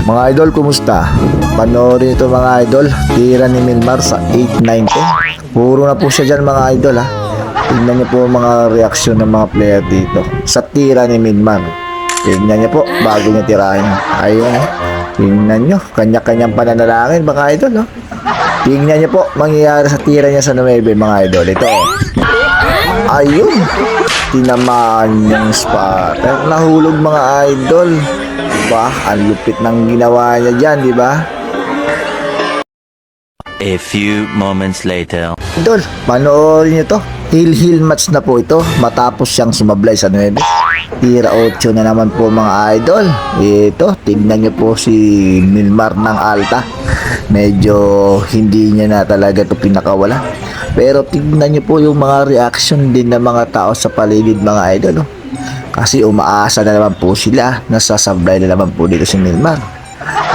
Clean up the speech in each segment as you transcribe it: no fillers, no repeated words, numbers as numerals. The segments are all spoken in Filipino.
Mga idol, kumusta? Panoorin ito mga idol. Tira ni Milmar sa 8-9-10. Puro na po siya dyan mga idol ha. Tignan niyo po mga reaksyon ng mga player dito sa tira ni Milmar. Tignan niyo po bago niya tirahin. Ayun ha. Tignan niyo, kanya-kanyang pananalangin mga idol ha. Tignan niyo po mangyayari sa tira niya sa 9 mga idol. Ito. Ayun. Tinamaan niyang spot. Nahulog mga idol. Diba? Ang lupit ng ginawa niya dyan, diba? A few moments later. Idol, panoorin niyo to. Heel match na po ito matapos siyang sumablay sa 9. Tira 8 na naman po mga idol. Ito, tignan niyo po si Milmar ng Alta. Medyo hindi niya na talaga ito pinakawala. Pero tignan niyo po yung mga reaction din ng mga tao sa paligid mga idol. Oh. Kasi umaasa na naman po sila. Nasasablay na naman po dito si Milmar.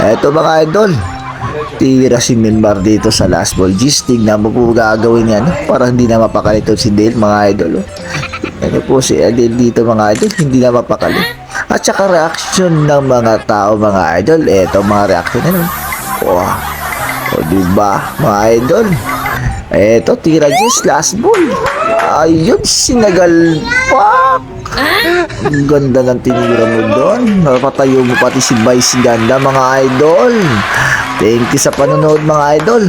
Eto mga idol. Tira si Milmar dito sa last ball. Gis, tignan mo po gagawin niya. No? Para hindi na mapakalito si Dale mga idol. Oh. Tignan niyo po si Adele dito mga idol. Hindi na mapakali. At saka reaction ng mga tao mga idol. Eto mga reaction na nun. Wow. O diba mga idol. Eto tira Gis last ball. Ayun sinagalpak. Ang ganda ng tinira mo doon. Napatayo mo pati si Vice ganda mga idol. Thank you sa panonood mga idol.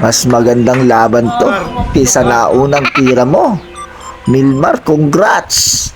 Mas magandang laban to kaysa naunang tira mo. Milmar, congrats!